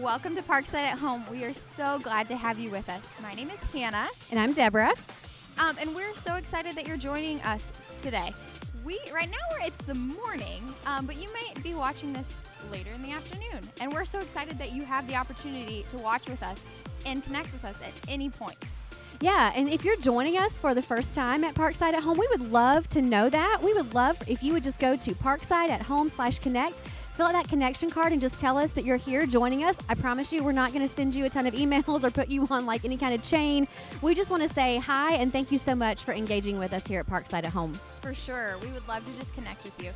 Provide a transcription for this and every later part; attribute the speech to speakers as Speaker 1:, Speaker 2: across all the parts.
Speaker 1: welcome to Parkside at Home. We are so glad to have you with us. My name is Hannah.
Speaker 2: And I'm Deborah.
Speaker 1: And we're so excited that you're joining us today. Right now it's the morning, but you might be watching this later in the afternoon. And we're so excited that you have the opportunity to watch with us and connect with us at any point.
Speaker 2: Yeah, and if you're joining us for the first time at Parkside at Home, we would love to know that. We would love if you would just go to parkside.home/connect, fill out that connection card, and just tell us that you're here joining us. I promise you, we're not going to send you a ton of emails or put you on like any kind of chain. We just want to say hi and thank you so much for engaging with us here at Parkside at Home.
Speaker 1: For sure. We would love to just connect with you.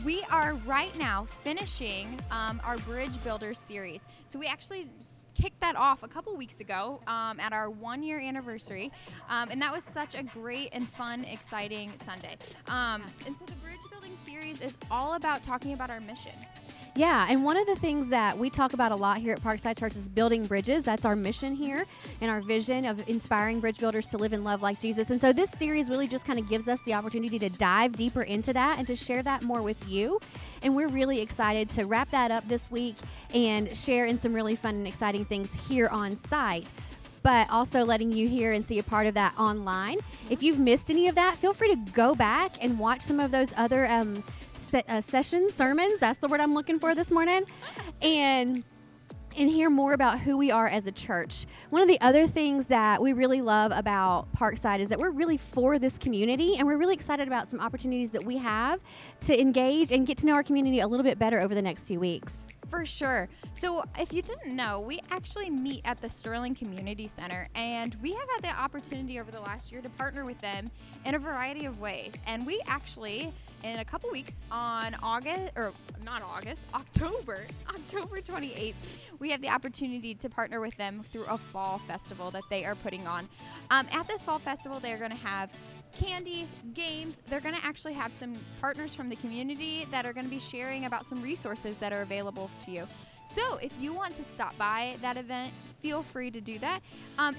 Speaker 1: We are right now finishing our Bridge Builder series. So we actually kicked that off a couple weeks ago at our 1-year anniversary. And that was such a great and fun, exciting Sunday. And so the Bridge Building series is all about talking about our mission.
Speaker 2: Yeah, and one of the things that we talk about a lot here at Parkside Church is building bridges. That's our mission here and our vision of inspiring bridge builders to live and love like Jesus. And so this series really just kind of gives us the opportunity to dive deeper into that and to share that more with you. And we're really excited to wrap that up this week and share in some really fun and exciting things here on site, but also letting you hear and see a part of that online. If you've missed any of that, feel free to go back and watch some of those other sermons, that's the word I'm looking for this morning, and hear more about who we are as a church. One of the other things that we really love about Parkside is that we're really for this community, and we're really excited about some opportunities that we have to engage and get to know our community a little bit better over the next few weeks.
Speaker 1: For sure. So if you didn't know, we actually meet at the Sterling Community Center, and we have had the opportunity over the last year to partner with them in a variety of ways. And we actually, in a couple weeks on October 28th, we have the opportunity to partner with them through a fall festival that they are putting on. At this fall festival, they're going to have candy, games. They're going to actually have some partners from the community that are going to be sharing about some resources that are available to you. So if you want to stop by that event, feel free to do that.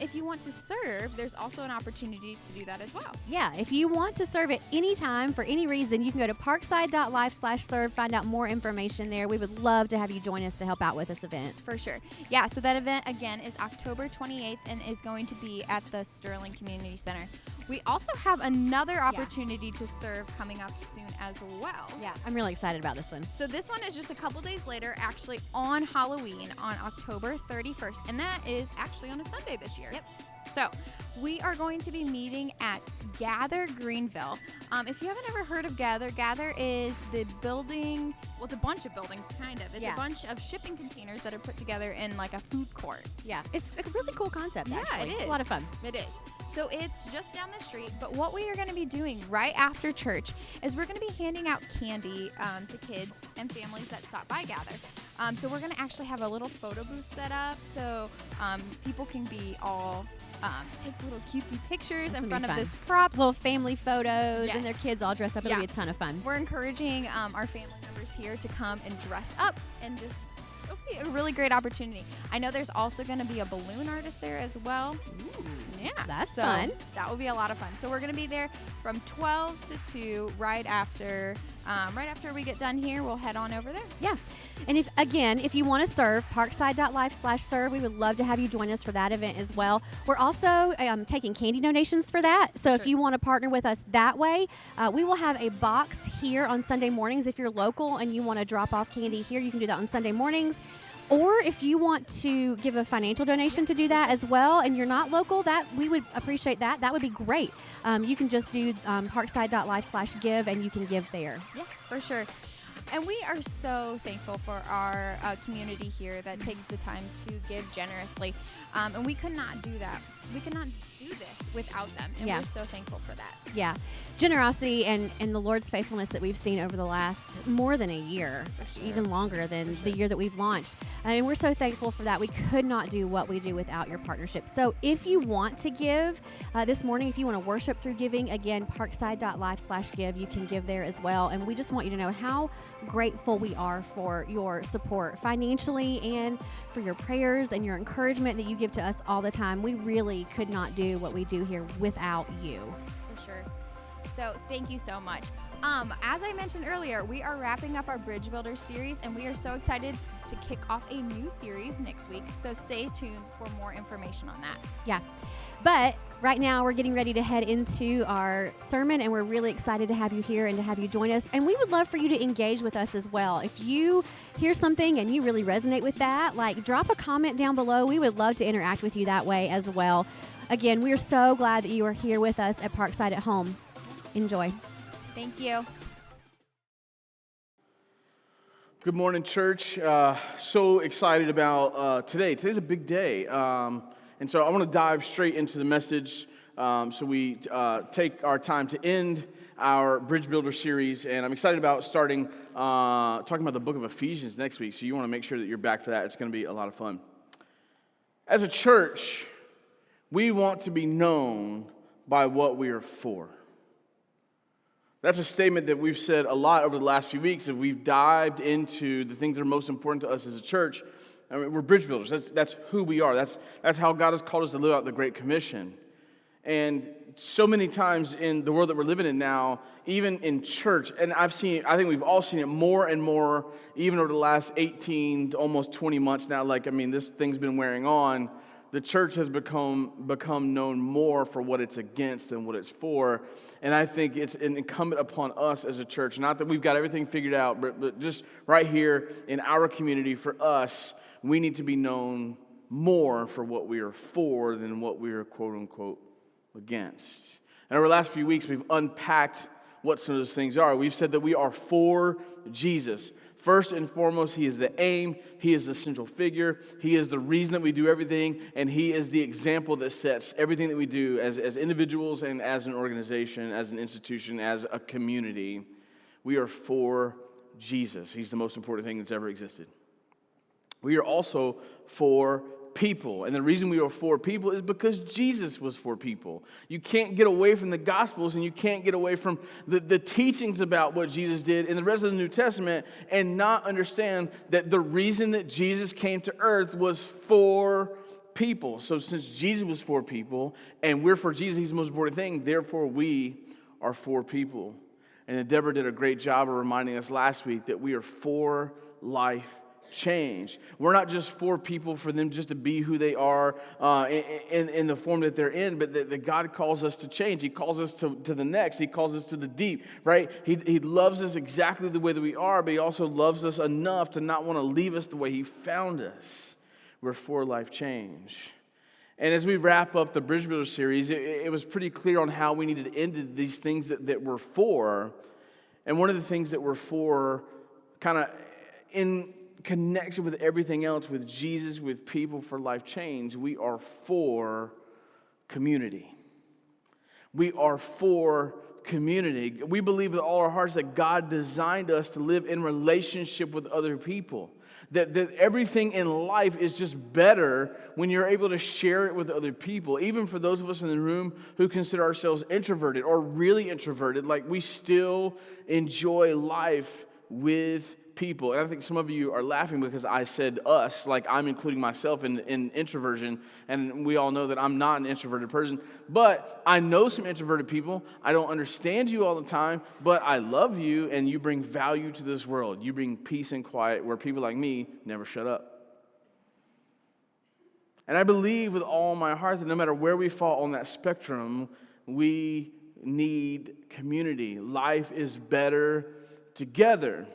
Speaker 1: If you want to serve, there's also an opportunity to do that as well.
Speaker 2: Yeah, if you want to serve at any time for any reason, you can go to parkside.life/serve, find out more information there. We would love to have you join us to help out with this event.
Speaker 1: For sure. Yeah, so that event, again, is October 28th and is going to be at the Sterling Community Center. We also have another opportunity to serve coming up soon as well.
Speaker 2: Yeah, I'm really excited about this one.
Speaker 1: So this one is just a couple days later, actually on Halloween on October 31st, and that is actually on a Sunday this year.
Speaker 2: Yep.
Speaker 1: So we are going to be meeting at Gather Greenville. If you haven't ever heard of Gather, Gather is the building, well, it's a bunch of buildings, kind of. It's a bunch of shipping containers that are put together in like a food court.
Speaker 2: Yeah, it's a really cool concept, actually.
Speaker 1: It is.
Speaker 2: It's a lot of fun.
Speaker 1: It is. So it's just down the street, but what we are going to be doing right after church is we're going to be handing out candy to kids and families that stop by Gather. So we're going to actually have a little photo booth set up so people can be all take little cutesy pictures in front of this props.
Speaker 2: Little family photos and their kids all dressed up. It'll be a ton of fun.
Speaker 1: We're encouraging our family members here to come and dress up and just it'll be a really great opportunity. I know there's also going to be a balloon artist there as well.
Speaker 2: Ooh,
Speaker 1: yeah,
Speaker 2: that's fun.
Speaker 1: That will be a lot of fun. So we're going to be there from 12 to 2 right after we get done here. We'll head on over there.
Speaker 2: Yeah. And if you want to serve, parkside.life/serve, we would love to have you join us for that event as well. We're also taking candy donations for that. So if you want to partner with us that way, we will have a box here on Sunday mornings. If you're local and you want to drop off candy here, you can do that on Sunday mornings. Or if you want to give a financial donation to do that as well, and you're not local, that we would appreciate that. That would be great. You can just do parkside.life/give, and you can give there.
Speaker 1: Yeah, for sure. And we are so thankful for our community here that takes the time to give generously. And we could not do that. We could not do this without them. And we're so thankful for that.
Speaker 2: Yeah. Generosity and the Lord's faithfulness that we've seen over the last more than a year, even longer than the year that we've launched. And we're so thankful for that. We could not do what we do without your partnership. So if you want to give this morning, if you want to worship through giving, again, parkside.life/give, you can give there as well. And we just want you to know how grateful we are for your support financially and for your prayers and your encouragement that you give to us all the time. We really could not do what we do here without you.
Speaker 1: For sure. So thank you so much. As I mentioned earlier, we are wrapping up our Bridge Builder series, and we are so excited to kick off a new series next week. So stay tuned for more information on that.
Speaker 2: Yeah. But right now we're getting ready to head into our sermon, and we're really excited to have you here and to have you join us. And we would love for you to engage with us as well. If you hear something and you really resonate with that, like drop a comment down below. We would love to interact with you that way as well. Again, we are so glad that you are here with us at Parkside at Home. Enjoy.
Speaker 1: Thank you.
Speaker 3: Good morning, church. So excited about today. Today's a big day. And so I want to dive straight into the message. So we take our time to end our Bridge Builder series. And I'm excited about starting talking about the book of Ephesians next week. So you want to make sure that you're back for that. It's going to be a lot of fun. As a church, we want to be known by what we are for. That's a statement that we've said a lot over the last few weeks as we've dived into the things that are most important to us as a church. I mean, we're bridge builders. That's who we are. That's how God has called us to live out the Great Commission. And so many times in the world that we're living in now, even in church, and I think we've all seen it more and more, even over the last 18 to almost 20 months now. This thing's been wearing on. The church has become known more for what it's against than what it's for. And I think it's incumbent upon us as a church, not that we've got everything figured out, but just right here in our community, for us, we need to be known more for what we are for than what we are quote unquote against. And over the last few weeks, we've unpacked what some of those things are. We've said that we are for Jesus. First and foremost, He is the aim, He is the central figure, He is the reason that we do everything, and He is the example that sets everything that we do as individuals and as an organization, as an institution, as a community. We are for Jesus. He's the most important thing that's ever existed. We are also for people. And the reason we are for people is because Jesus was for people. You can't get away from the Gospels, and you can't get away from the teachings about what Jesus did in the rest of the New Testament and not understand that the reason that Jesus came to earth was for people. So since Jesus was for people and we're for Jesus, He's the most important thing, therefore we are for people. And Deborah did a great job of reminding us last week that we are for life change. We're not just for people for them just to be who they are in the form that they're in, but that God calls us to change. He calls us to the next. He calls us to the deep, right? He loves us exactly the way that we are, but He also loves us enough to not want to leave us the way He found us. We're for life change. And as we wrap up the Bridge Builder series, it was pretty clear on how we needed to end these things that we're for. And one of the things that we're for, kind of in connection with everything else, with Jesus, with people, for life change, we are for community. We are for community. We believe with all our hearts that God designed us to live in relationship with other people. That everything in life is just better when you're able to share it with other people. Even for those of us in the room who consider ourselves introverted or really introverted, like we still enjoy life with people. And I think some of you are laughing because I said us, like I'm including myself in introversion, and we all know that I'm not an introverted person, but I know some introverted people. I don't understand you all the time, but I love you, and you bring value to this world. You bring peace and quiet where people like me never shut up. And I believe with all my heart that no matter where we fall on that spectrum, we need community. Life is better together.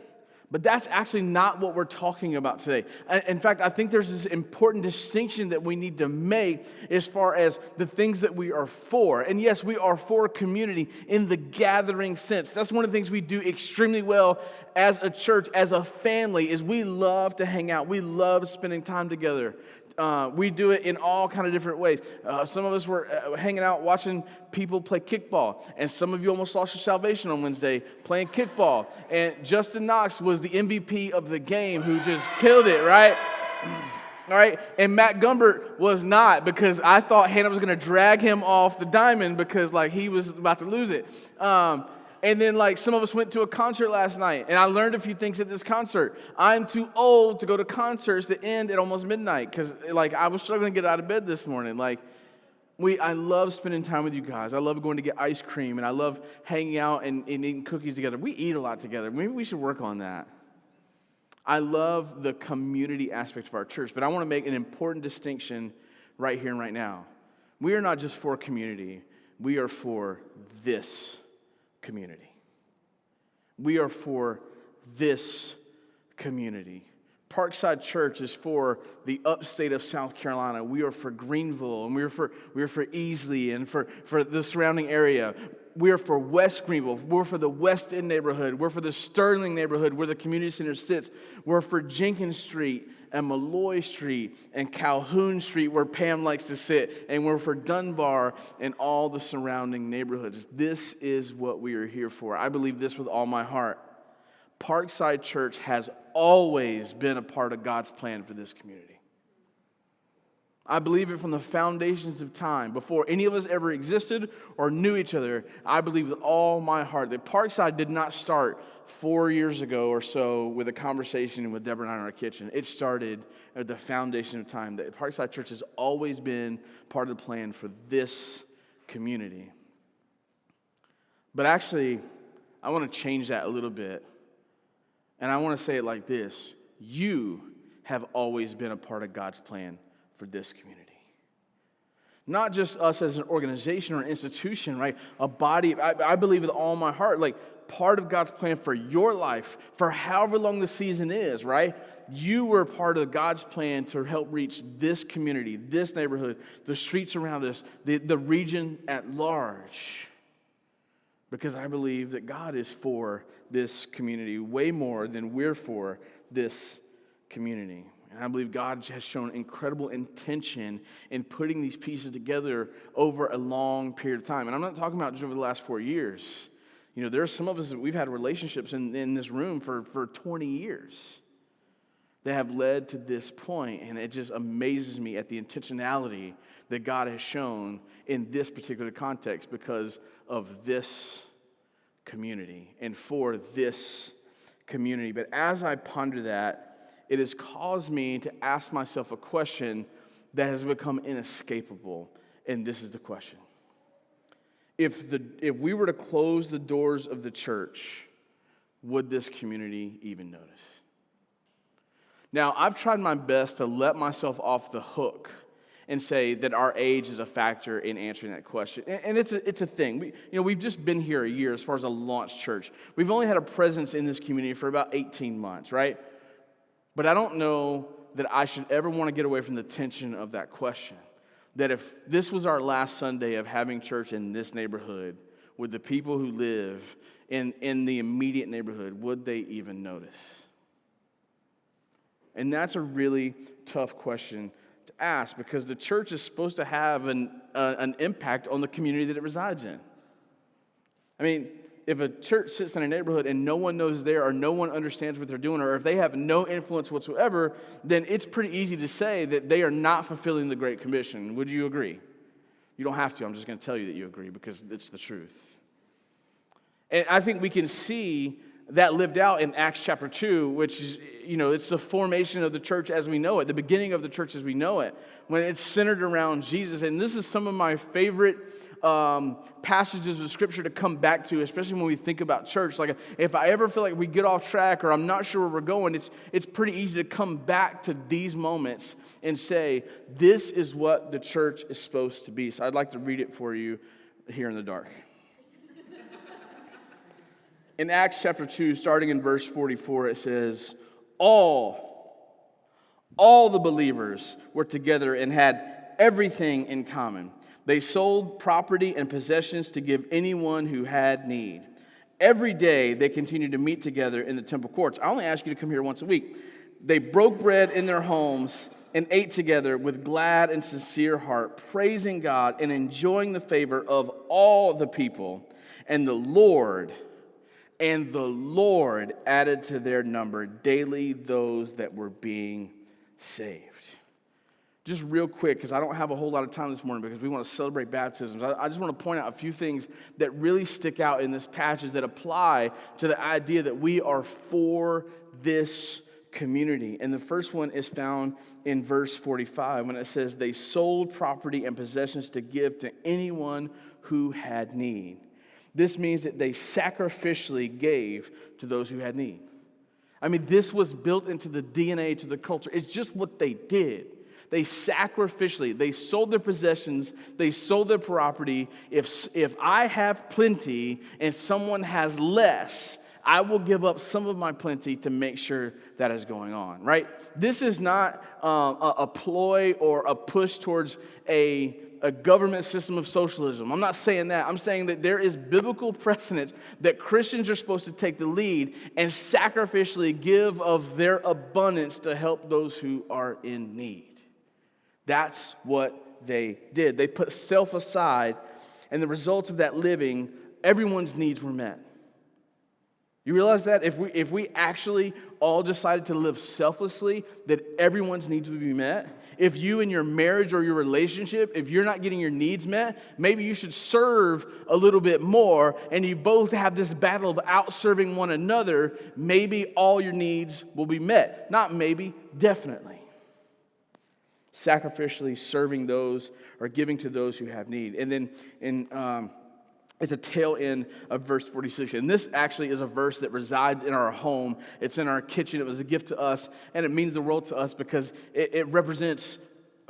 Speaker 3: But that's actually not what we're talking about today. In fact, I think there's this important distinction that we need to make as far as the things that we are for. And yes, we are for community in the gathering sense. That's one of the things we do extremely well as a church, as a family, is we love to hang out. We love spending time together. We do it in all kind of different ways. Some of us were hanging out watching people play kickball, and some of you almost lost your salvation on Wednesday playing kickball. And Justin Knox was the MVP of the game, who just killed it, right? All right, and Matt Gumbert was not, because I thought Hannah was going to drag him off the diamond because he was about to lose it. And then some of us went to a concert last night, and I learned a few things at this concert. I'm too old to go to concerts that end at almost midnight because I was struggling to get out of bed this morning. I love spending time with you guys. I love going to get ice cream, and I love hanging out and eating cookies together. We eat a lot together. Maybe we should work on that. I love the community aspect of our church, but I want to make an important distinction right here and right now. We are not just for community. We are for this community. We are for this community. Parkside Church is for the upstate of South Carolina. We are for Greenville, and we are for Easley, and for the surrounding area. We are for West Greenville. We're for the West End neighborhood. We're for the Sterling neighborhood where the community center sits. We're for Jenkins Street and Malloy Street and Calhoun Street where Pam likes to sit. And we're for Dunbar and all the surrounding neighborhoods. This is what we are here for. I believe this with all my heart. Parkside Church has always been a part of God's plan for this community. I believe it from the foundations of time. Before any of us ever existed or knew each other, I believe with all my heart that Parkside did not start 4 years ago or so with a conversation with Deborah and I in our kitchen. It started at the foundation of time. That Parkside Church has always been part of the plan for this community. But actually, I want to change that a little bit. And I want to say it like this. You have always been a part of God's plan for this community. Not just us as an organization or an institution, right? A body. I believe with all my heart, like part of God's plan for your life, for however long the season is, right? You were part of God's plan to help reach this community, this neighborhood, the streets around us, the region at large. Because I believe that God is for this community way more than we're for this community. And I believe God has shown incredible intention in putting these pieces together over a long period of time. And I'm not talking about just over the last 4 years. You know, there are some of us that we've had relationships in this room for 20 years that have led to this point. And it just amazes me at the intentionality that God has shown in this particular context because of this community and for this community. But as I ponder that, it has caused me to ask myself a question that has become inescapable. And this is the question. If we were to close the doors of the church, would this community even notice? Now, I've tried my best to let myself off the hook and say that our age is a factor in answering that question. And it's a thing. We've just been here a year as far as a launch church. We've only had a presence in this community for about 18 months, right? But I don't know that I should ever want to get away from the tension of that question. That if this was our last Sunday of having church in this neighborhood, with the people who live in the immediate neighborhood, would they even notice? And that's a really tough question to ask because the church is supposed to have an impact on the community that it resides in. I mean, if a church sits in a neighborhood and no one knows there or no one understands what they're doing or if they have no influence whatsoever, then it's pretty easy to say that they are not fulfilling the Great Commission. Would you agree? You don't have to. I'm just going to tell you that you agree because it's the truth. And I think we can see that lived out in Acts chapter 2, which is, it's the formation of the church as we know it, the beginning of the church as we know it, when it's centered around Jesus. And this is some of my favorite passages of Scripture to come back to, especially when we think about church. Like, if I ever feel like we get off track or I'm not sure where we're going, it's pretty easy to come back to these moments and say, this is what the church is supposed to be. So I'd like to read it for you here in the dark. In Acts chapter 2, starting in verse 44, it says, all the believers were together and had everything in common. They sold property and possessions to give anyone who had need. Every day they continued to meet together in the temple courts. I only ask you to come here once a week. They broke bread in their homes and ate together with glad and sincere heart, praising God and enjoying the favor of all the people. And the Lord added to their number daily those that were being saved. Just real quick, because I don't have a whole lot of time this morning because we want to celebrate baptisms. I just want to point out a few things that really stick out in this passage that apply to the idea that we are for this community. And the first one is found in verse 45 when it says, they sold property and possessions to give to anyone who had need. This means that they sacrificially gave to those who had need. I mean, this was built into the DNA, to the culture. It's just what they did. They sacrificially, they sold their possessions, they sold their property. If I have plenty and someone has less, I will give up some of my plenty to make sure that is going on, right? This is not a ploy or a push towards a government system of socialism. I'm not saying that. I'm saying that there is biblical precedence that Christians are supposed to take the lead and sacrificially give of their abundance to help those who are in need. That's what they did. They put self aside, and the results of that living, everyone's needs were met. You realize that? If we actually all decided to live selflessly, that everyone's needs would be met. If you in your marriage or your relationship, if you're not getting your needs met, maybe you should serve a little bit more, and you both have this battle of out-serving one another, maybe all your needs will be met. Not maybe, definitely. Sacrificially serving those or giving to those who have need. And then at the tail end of verse 46. And this actually is a verse that resides in our home. It's in our kitchen. It was a gift to us, and it means the world to us because it represents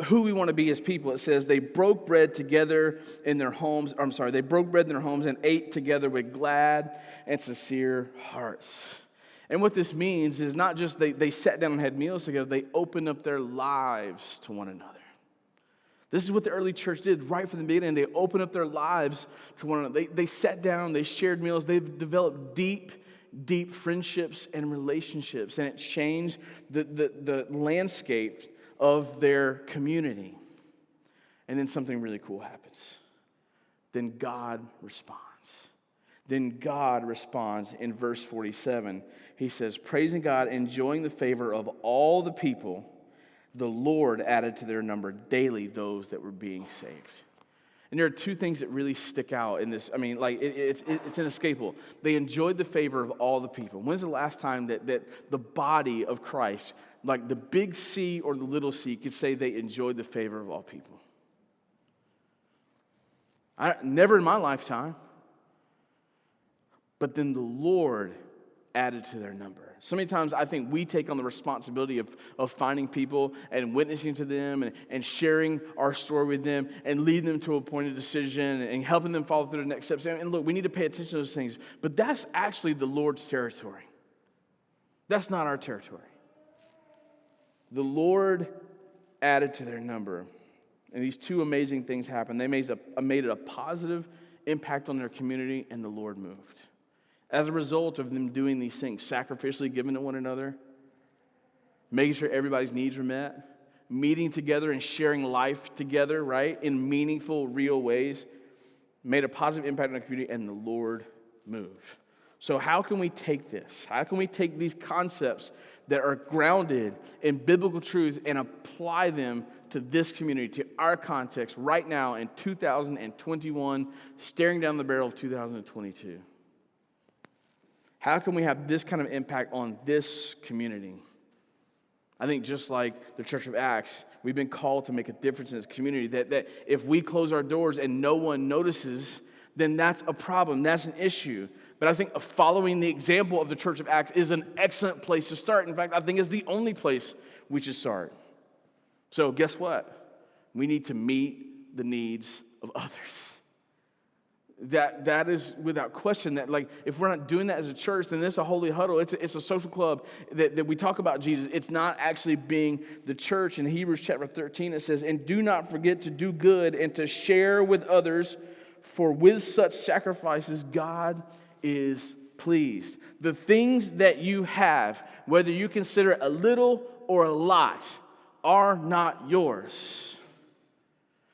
Speaker 3: who we want to be as people. It says they broke bread together in their homes. They broke bread in their homes and ate together with glad and sincere hearts. And what this means is not just they sat down and had meals together, they opened up their lives to one another. This is what the early church did right from the beginning. They opened up their lives to one another. They sat down, they shared meals, they developed deep friendships and relationships, and it changed the landscape of their community. And then something really cool happens. Then God responds. Then God responds in verse 47. He says, praising God, enjoying the favor of all the people, the Lord added to their number daily those that were being saved. And there are two things that really stick out in this. I mean, like, it's inescapable. They enjoyed the favor of all the people. When's the last time that the body of Christ, like the big C or the little c, could say they enjoyed the favor of all people? Never in my lifetime. But then the Lord added to their number. So many times I think we take on the responsibility of finding people and witnessing to them and sharing our story with them and leading them to a point of decision and helping them follow through the next steps. And look, we need to pay attention to those things. But that's actually the Lord's territory. That's not our territory. The Lord added to their number. And these two amazing things happened. They made it a positive impact on their community, and the Lord moved. As a result of them doing these things, sacrificially giving to one another, making sure everybody's needs were met, meeting together and sharing life together, right, in meaningful, real ways, made a positive impact on the community, and the Lord moved. So how can we take this? How can we take these concepts that are grounded in biblical truths and apply them to this community, to our context right now in 2021, staring down the barrel of 2022? How can we have this kind of impact on this community? I think just like the Church of Acts, we've been called to make a difference in this community. That if we close our doors and no one notices, then that's a problem. That's an issue. But I think following the example of the Church of Acts is an excellent place to start. In fact, I think it's the only place we should start. So guess what? We need to meet the needs of others. That is without question that, like, if we're not doing that as a church, then it's a holy huddle. It's a social club that we talk about Jesus. It's not actually being the church. In Hebrews chapter 13, it says, and do not forget to do good and to share with others, for with such sacrifices God is pleased. The things that you have, whether you consider a little or a lot, are not yours.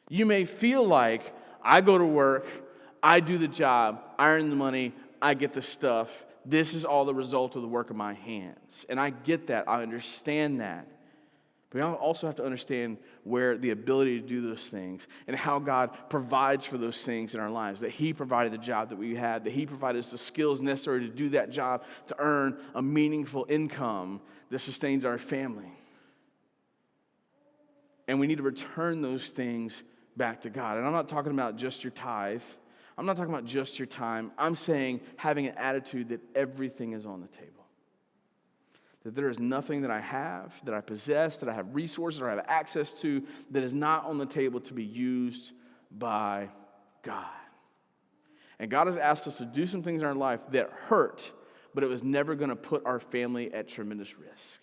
Speaker 3: You may feel like, I go to work, I do the job, I earn the money, I get the stuff. This is all the result of the work of my hands. And I get that. I understand that. But we also have to understand where the ability to do those things and how God provides for those things in our lives. That He provided the job that we had, that He provided us the skills necessary to do that job, to earn a meaningful income that sustains our family. And we need to return those things back to God. And I'm not talking about just your tithe. I'm not talking about just your time. I'm saying having an attitude that everything is on the table. that there is nothing that I have, that I possess, that I have resources or I have access to that is not on the table to be used by God. And God has asked us to do some things in our life that hurt, but it was never going to put our family at tremendous risk.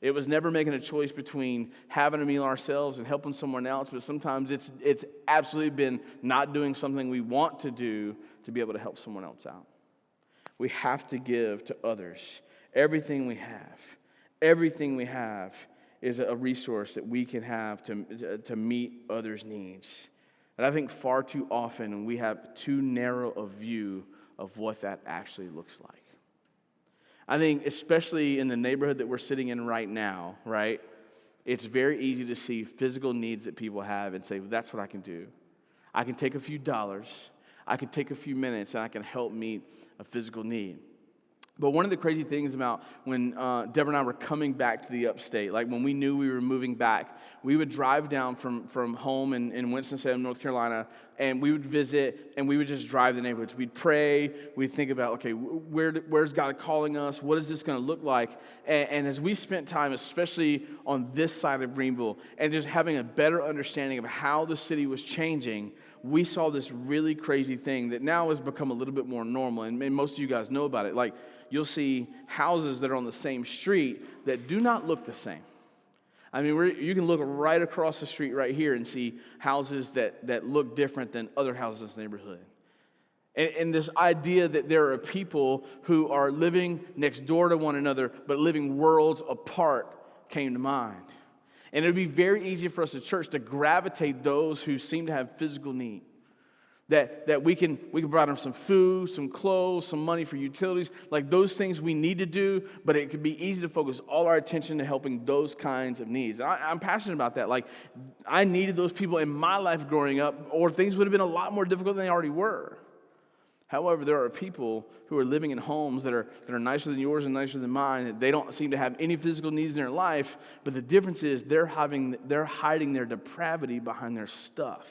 Speaker 3: It was never making a choice between having a meal ourselves and helping someone else, but sometimes it's absolutely been not doing something we want to do to be able to help someone else out. We have to give to others everything we have. Everything we have is a resource that we can have to meet others' needs. And I think far too often we have too narrow a view of what that actually looks like. I think especially in the neighborhood that we're sitting in right now, right? It's very easy to see physical needs that people have and say, well, that's what I can do. I can take a few dollars, I can take a few minutes, and I can help meet a physical need. But one of the crazy things about when Deborah and I were coming back to the upstate, like when we knew we were moving back, we would drive down from home in Winston-Salem, North Carolina, and we would visit, and we would just drive the neighborhoods. We'd pray. We'd think about, okay, where's God calling us? What is this going to look like? And as we spent time, especially on this side of Greenville, and just having a better understanding of how the city was changing, we saw this really crazy thing that now has become a little bit more normal, and most of you guys know about it. Like, you'll see houses that are on the same street that do not look the same. I mean, you can look right across the street right here and see houses that look different than other houses in the neighborhood. And this idea that there are people who are living next door to one another but living worlds apart came to mind. And it would be very easy for us as a church to gravitate those who seem to have physical need. That we can provide them some food, some clothes, some money for utilities, like those things we need to do, but it could be easy to focus all our attention to helping those kinds of needs. I'm passionate about that. Like, I needed those people in my life growing up, or things would have been a lot more difficult than they already were. However, there are people who are living in homes that are nicer than yours and nicer than mine, that they don't seem to have any physical needs in their life, but the difference is they're hiding their depravity behind their stuff.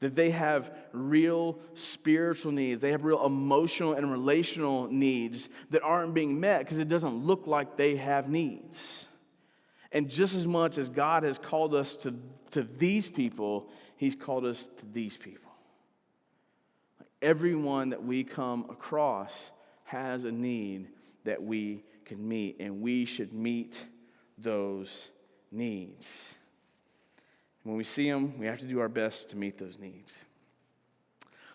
Speaker 3: That they have real spiritual needs. They have real emotional and relational needs that aren't being met because it doesn't look like they have needs. And just as much as God has called us to these people, He's called us to these people. Everyone that we come across has a need that we can meet, and we should meet those needs. When we see them, we have to do our best to meet those needs.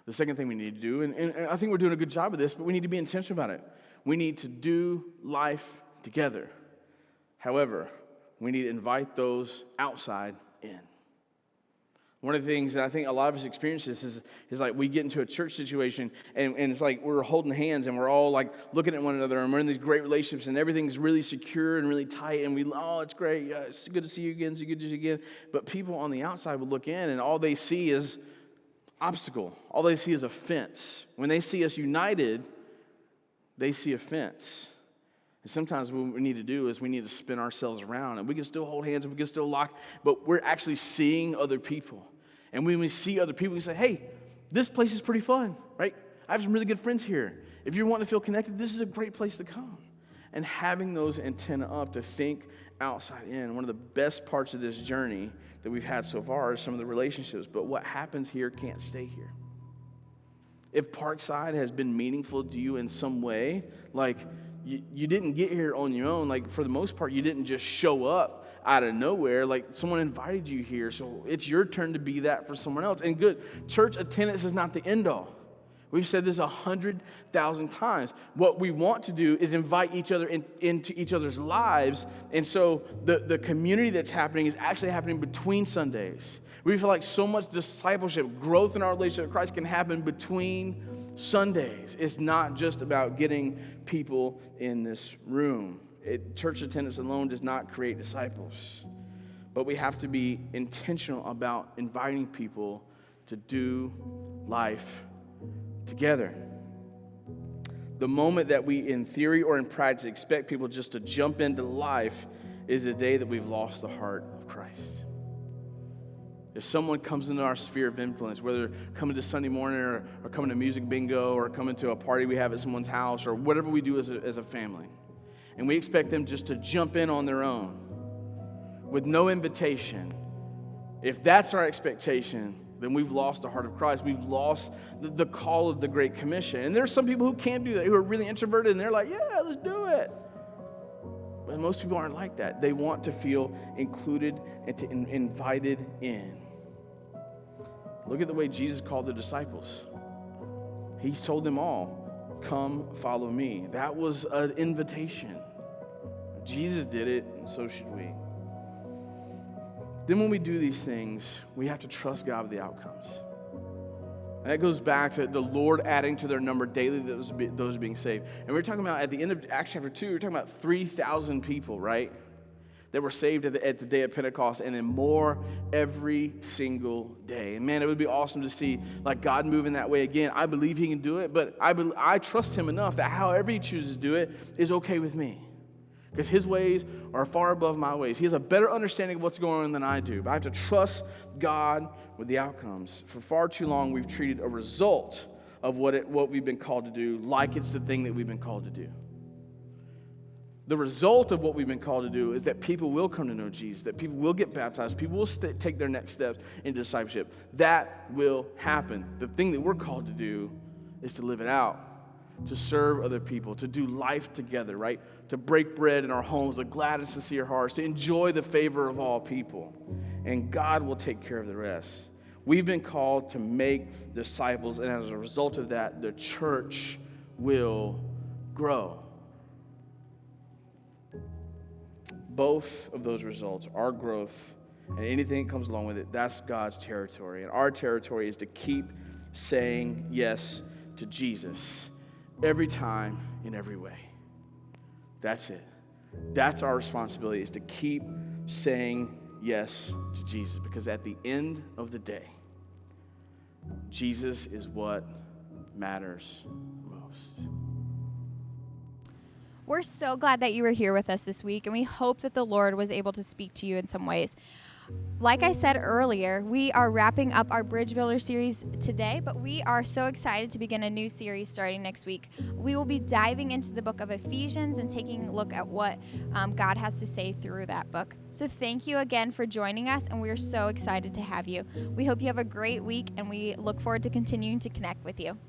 Speaker 3: The second thing we need to do, and I think we're doing a good job of this, but we need to be intentional about it. We need to do life together. However, we need to invite those outside in. One of the things that I think a lot of us experience is like we get into a church situation and it's like we're holding hands and we're all like looking at one another and we're in these great relationships and everything's really secure and really tight and it's great, yeah, it's good to see you again, it's good to see you again. But people on the outside will look in and all they see is obstacle. All they see is a fence. When they see us united, they see a fence. And sometimes what we need to do is we need to spin ourselves around and we can still hold hands and we can still lock, but we're actually seeing other people. And when we see other people, we say, hey, this place is pretty fun, right? I have some really good friends here. If you're wanting to feel connected, this is a great place to come. And having those antenna up to think outside in. One of the best parts of this journey that we've had so far is some of the relationships. But what happens here can't stay here. If Parkside has been meaningful to you in some way, like you didn't get here on your own. Like for the most part, you didn't just show up out of nowhere. Like someone invited you here, so it's your turn to be that for someone else. And good, church attendance is not the end all. We've said this 100,000 times. What we want to do is invite each other into each other's lives. And so the community that's happening is actually happening between Sundays. We feel like so much discipleship, growth in our relationship with Christ can happen between Sundays. It's not just about getting people in this room. Church attendance alone does not create disciples. But we have to be intentional about inviting people to do life together. The moment that we, in theory or in practice, expect people just to jump into life is the day that we've lost the heart of Christ. If someone comes into our sphere of influence, whether coming to Sunday morning or coming to music bingo or coming to a party we have at someone's house or whatever we do as a family, and we expect them just to jump in on their own with no invitation. If that's our expectation, then we've lost the heart of Christ. We've lost the call of the Great Commission. And there's some people who can't do that, who are really introverted, and they're like, yeah, let's do it. But most people aren't like that. They want to feel included and invited in. Look at the way Jesus called the disciples. He told them all, come follow me. That was an invitation. Jesus did it, and so should we. Then when we do these things, we have to trust God with the outcomes. And that goes back to the Lord adding to their number daily those being saved. And we're talking about at the end of Acts chapter 2, we're talking about 3,000 people, right? That were saved at the day of Pentecost, and then more every single day. And man, it would be awesome to see like God move in that way again. I believe he can do it, but I trust him enough that however he chooses to do it is okay with me. Because his ways are far above my ways. He has a better understanding of what's going on than I do. But I have to trust God with the outcomes. For far too long, we've treated a result of what we've been called to do like it's the thing that we've been called to do. The result of what we've been called to do is that people will come to know Jesus, that people will get baptized, people will take their next steps in discipleship. That will happen. The thing that we're called to do is to live it out, to serve other people, to do life together, right? To break bread in our homes, with glad and sincere hearts, to enjoy the favor of all people. And God will take care of the rest. We've been called to make disciples, and as a result of that, the church will grow. Both of those results, our growth and anything that comes along with it, that's God's territory. And our territory is to keep saying yes to Jesus every time, in every way. That's it. That's our responsibility, is to keep saying yes to Jesus. Because at the end of the day, Jesus is what matters most.
Speaker 1: We're so glad that you were here with us this week, and we hope that the Lord was able to speak to you in some ways. Like I said earlier, we are wrapping up our Bridge Builder series today, but we are so excited to begin a new series starting next week. We will be diving into the book of Ephesians and taking a look at what God has to say through that book. So thank you again for joining us, and we are so excited to have you. We hope you have a great week, and we look forward to continuing to connect with you.